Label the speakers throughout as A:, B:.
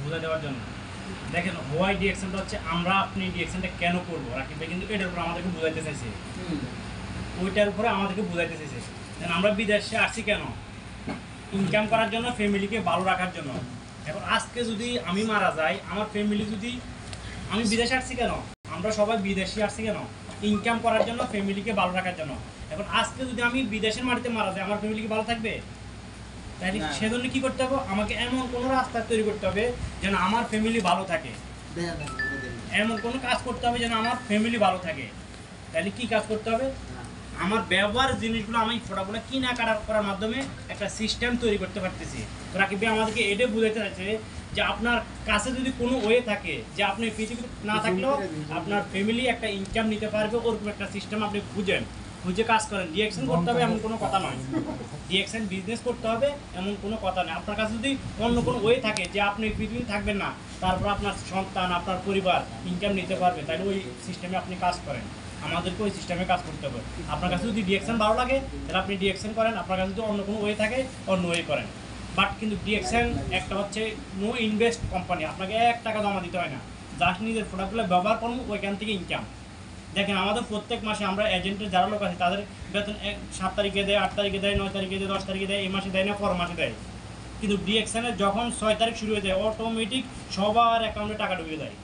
A: বুঝাই দেওয়ার জন্য। দেখেন হোয়াই ডিএকশনটা হচ্ছে আমরা আপনি ডিএকশনটা কেন করবো রাকিব ভাই কিন্তু এটার উপর আমাদেরকে বুঝাইতে চাইছে, ওইটার উপরে আমাদেরকে বুঝাইতে চাইছে। আমরা বিদেশে আসছি কেন? ইনকাম করার জন্য, ফ্যামিলিকে ভালো রাখার জন্য। এখন আজকে যদি আমি মারা যাই, আমার ফ্যামিলি যদি, আমি বিদেশে আসছি কেন? আমরা সবাই বিদেশে আসছি কেন? ইনকাম করার জন্য, ফ্যামিলিকে ভালো রাখার জন্য। এখন আজকে যদি আমি বিদেশের মাটিতে মারা যাই, আমার ফ্যামিলি কি ভালো থাকবে? তাই সেজন্য কি করতে হবে? আমাকে এমন কোনো রাস্তা তৈরি করতে হবে যেন আমার ফ্যামিলি ভালো থাকে, এমন কোনো কাজ করতে হবে যেন আমার ফ্যামিলি ভালো থাকে। তাহলে কি কাজ করতে হবে? আমার ব্যবহার জিনিসগুলো আমি ফটোগুলো কিনা কাটা করার মাধ্যমে একটা সিস্টেম তৈরি করতে পারতেছি। তো রাকিব ভাই আমাদেরকে এটা বুঝাতে চাইছে যে আপনার কাছে যদি কোনো ওয়ে থাকে যে আপনি পৃথিবীতে না থাকলেও আপনার ফ্যামিলি একটা ইনকাম নিতে পারবে, ওরকম একটা সিস্টেম আপনি খুঁজে কাজ করেন। ডিএকশন করতে হবে এমন কোনো কথা নয়, ডিএকশন বিজনেস করতে হবে এমন কোনো কথা নেই। আপনার কাছে যদি অন্য কোনো ওয়ে থাকে যে আপনি পৃথিবীতে থাকবেন না, তারপর আপনার সন্তান, আপনার পরিবার ইনকাম নিতে পারবে, তাহলে ওই সিস্টেমে আপনি কাজ করেন। আমাদেরকে ওই সিস্টেমে কাজ করতে হবে। আপনার কাছে যদি ডিএকশন ভালো লাগে তাহলে আপনি ডিএকশন করেন, আপনার কাছে যদি অন্য কোনো ওয়ে থাকে অন্য ওয়ে করেন। বাট কিন্তু ডিএকশন একটা হচ্ছে নো ইনভেস্ট কোম্পানি, আপনাকে 1 টাকা জমা দিতে হয় না, জাস্ট নিজের প্রোডাক্টগুলো ব্যবহার করুন, ওইখান থেকে ইনকাম। দেখেন আমাদের প্রত্যেক মাসে আমরা এজেন্টের যারা লোক আছে তাদের বেতন 7 তারিখে দেয়, 8 তারিখে দেয়, 9 তারিখে দেয়, 10 তারিখে দেয়, এই মাসে দেয় না, পর মাসে দেয়। কিন্তু ডিএকশনের যখন 6 তারিখ শুরু হয়ে যায় অটোমেটিক সবার অ্যাকাউন্টে টাকা ঢুকে যায়।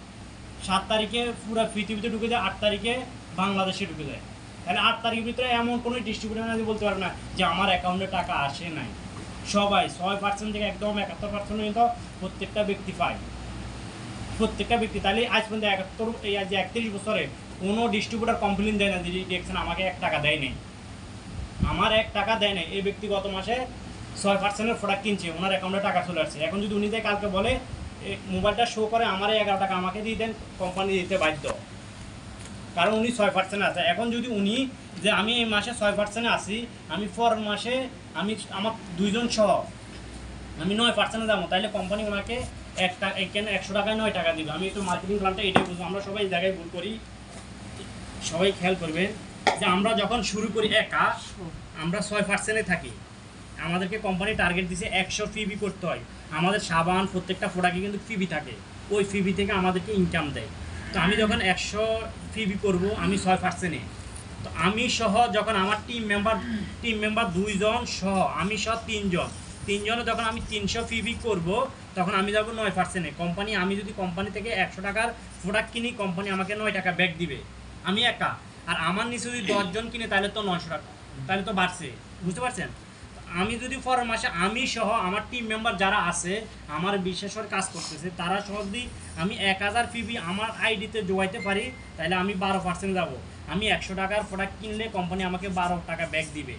A: 7 তারিখে পুরো পৃথিবীতে ঢুকে যায়, 8 তারিখে বাংলাদেশে ঢুকে যায়। তাহলে 8 তারিখের ভিতরে এমন কোনো ডিস্ট্রিবিউটার আছে বলতে পারবে না যে আমার অ্যাকাউন্টে টাকা আসে নাই। সবাই 6% থেকে একদম 71% পর্যন্ত প্রত্যেকটা ব্যক্তি পায়, প্রত্যেকটা ব্যক্তি। তাহলে আজ পর্যন্ত 31 বছরে কোনো ডিস্ট্রিবিউটার কমপ্লেন দেয় না যে ডিএকশন আমাকে 1 টাকা দেয় নাই, আমার 1 টাকা দেয় নাই। এই ব্যক্তি গত মাসে 6%-এর প্রোডাক্ট কিনছে, ওনার অ্যাকাউন্টে টাকা চলে আসছে। এখন যদি উনি দেয় কালকে বলে মোবাইলটা শো করে আমার 11 টাকা আমাকে দিয়ে দেন, কোম্পানি দিতে বাধ্য, কারণ উনি 6% আছে। এখন যদি উনি যে আমি এই মাসে 6%-এ আসি, আমি পর মাসে আমি আমার 2 জন সহ আমি 9%-এ যাবো, তাহলে কোম্পানি ওনাকে 100 টাকায় 9 টাকা দিবে। আমি একটু মার্কেটিং প্ল্যানটা এটাই বুঝবো। আমরা সবাই এই জায়গায় ভুল করি, সবাই খেয়াল করবে যে আমরা যখন শুরু করি একা, আমরা 6%-এ থাকি, আমাদেরকে কোম্পানি টার্গেট দিছে 100 ফিবি করতে হয়। আমাদের সাবান প্রত্যেকটা প্রোডাক্টে কিন্তু ফিবি থাকে, ওই ফিবি থেকে আমাদেরকে ইনকাম দেয়। তো আমি যখন 100 ফিবি করব, আমি 6%-এ, তো আমি সহ যখন আমার টিম মেম্বার 2 জন সহ, আমি সহ 3 জনে যখন আমি 300 ফিবি করব, তখন আমি যাব 9%-এ। কোম্পানি, আমি যদি কোম্পানি থেকে 100 টাকার প্রোডাক্ট কিনি, কোম্পানি আমাকে 9 টাকা ব্যাক দিবে, আমি একা। আর আমার নিচে যদি 10 জন কিনে তাহলে তো 900 টাকা, তাহলে তো বাড়ছে, বুঝতে পারছেন? আমি যদি পরের মাসে আমি সহ আমার টিম মেম্বার যারা আছে, আমার বিশেষর কাজ করতেছে, তারা সহ যদি আমি 1000 ফিবি আমার আইডিতে জোগাইতে পারি, তাহলে আমি 12% যাব। আমি 100 টাকার প্রোডাক্ট কিনলে কোম্পানি আমাকে 12 টাকা ব্যাক দিবে।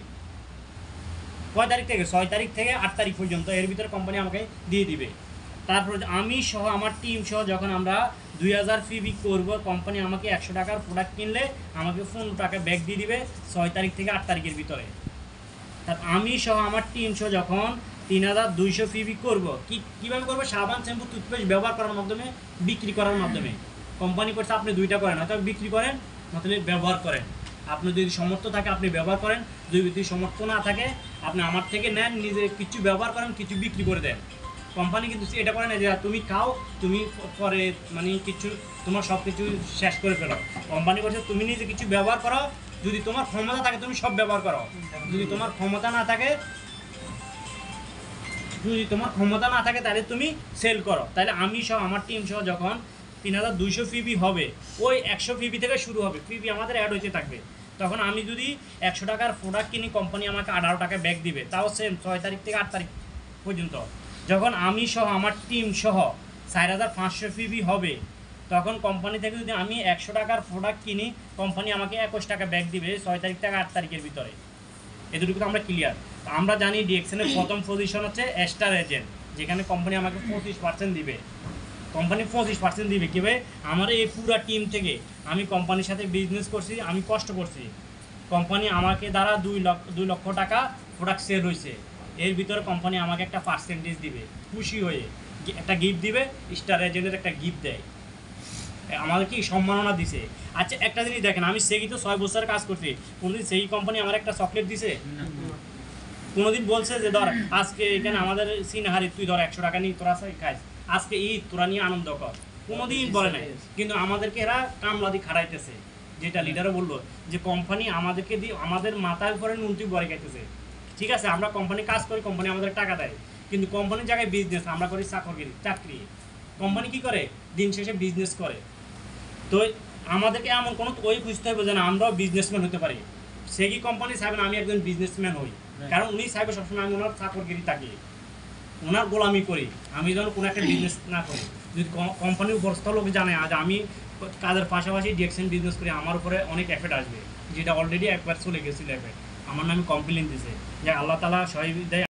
A: কয় তারিখ থেকে? 6 তারিখ থেকে 8 তারিখ পর্যন্ত, এর ভিতরে কোম্পানি আমাকে দিয়ে দিবে। তারপর আমি সহ আমার টিম সহ যখন আমরা 2000 ফিবি করব, কোম্পানি আমাকে 100 টাকার প্রোডাক্ট কিনলে আমাকে 15 টাকা ব্যাক দিয়ে দিবে 6 তারিখ থেকে 8 তারিখের ভিতরে। তার আমি সহ আমার টিম সহ যখন 3200 ফিবি করব, কীভাবে করবো? সাবান, শ্যাম্পু, টুথপেস্ট ব্যবহার করার মাধ্যমে, বিক্রি করার মাধ্যমে। কোম্পানি করছে আপনি 2টা করেন, হয়তো বিক্রি করেন নতুন ব্যবহার করেন। আপনি যদি সমর্থ থাকে আপনি ব্যবহার করেন, যদি সমর্থ না থাকে আপনি আমার থেকে নেন, নিজে কিছু ব্যবহার করেন, কিছু বিক্রি করে দেন। কোম্পানি কিন্তু এটা করে না যে তুমি খাও, তুমি পরে মানে কিছু তোমার সব কিছু শেষ করে ফেলো। কোম্পানি করছে তুমি নিজে কিছু ব্যবহার করো, যদি তোমার ক্ষমতা থাকে তুমি সব ব্যবহার করো, যদি তোমার ক্ষমতা না থাকে তাহলে তুমি সেল করো। তাহলে আমি সহ আমার টিম সহ যখন 3200 ফিবি হবে, ওই 100 ফিবি থেকে শুরু হবে, ফিবি আমাদের অ্যাড হইতে থাকবে। তখন আমি যদি 100 টাকার প্রোডাক্ট কিনি, কোম্পানি আমাকে 18 টাকা ব্যাক দিবে, তাও সেম 6 তারিখ থেকে 8 তারিখ পর্যন্ত। যখন আমি সহ আমার টিম সহ 4500 ফিবি হবে, তখন কোম্পানি থেকে যদি আমি 100 টাকার প্রোডাক্ট কিনি, কোম্পানি আমাকে 21 টাকা ব্যাক দিবে 6 তারিখ থেকে 8 তারিখের ভিতরে। এতটুকু তো আমরা ক্লিয়ার। আমরা জানি ডিএকশনের প্রথম পজিশন হচ্ছে স্টার এজেন্ট, যেখানে কোম্পানি আমাকে 25% দিবে। কোম্পানি 25% দিবে কীভাবে? আমার এই পুরো টিম থেকে আমি কোম্পানির সাথে বিজনেস করছি, আমি কষ্ট করছি, কোম্পানি আমাকে দ্বারা 2 লক্ষ টাকা প্রোডাক্ট সেল হয়েছে, এর ভিতরে কোম্পানি আমাকে একটা পার্সেন্টেজ দিবে, খুশি হয়ে একটা গিফট দিবে, স্টার এজেন্টের একটা গিফট দেয়, আমাদের কি সম্মাননা দিছে। আচ্ছা একটা জিনিস দেখেন, আমি সেই তো 6 বছর কাজ করছি, কোনোদিন সেই কোম্পানি আমার একটা চকলেট দিছে? কোনোদিন বলছে যে ধর আজকে এখানে আমাদের সিনহারি তুই ধর 100 টাকা নিয়ে তোরা খাইস? আজকে ঈদ তোরা নিয়ে আনন্দ কর, কোনোদিন বলে নাই। কিন্তু আমাদেরকে এরা কামলাদি খাড়াইতেছে, যেটা লিডারও বললো যে কোম্পানি আমাদেরকে দিয়ে আমাদের মাথার উপরে নুনটি বরে খাইতেছে। ঠিক আছে, আমরা কোম্পানি কাজ করি, কোম্পানি আমাদের টাকা দেয়, কিন্তু কোম্পানির জায়গায় বিজনেস, আমরা করি চাকরি। কোম্পানি কি করে, দিন শেষে বিজনেস করে। তো আমাদেরকে এমন কোনো ওই খুঁজতে হবে যেন আমরাও বিজনেসম্যান হতে পারি। সে কি কোম্পানি চাইবেন আমি একজন বিজনেসম্যান হই, কারণ উনি চাইবে সবসময় আমি ওনার চাকরগিরি থাকি, ওনার গোলামি করি, আমি যেন কোনো একটা বিজনেস না করি। যদি কোম্পানির উপরস্থ লোক জানে আজ আমি কাজের পাশাপাশি ডিএক্সএন বিজনেস করি, আমার উপরে অনেক এফেক্ট আসবে, যেটা অলরেডি একবার চলে গেছিল এফেক্ট, আমার নামে কমপ্লেন দিছে, যে আল্লাহ তাআলা সহায় দেয়।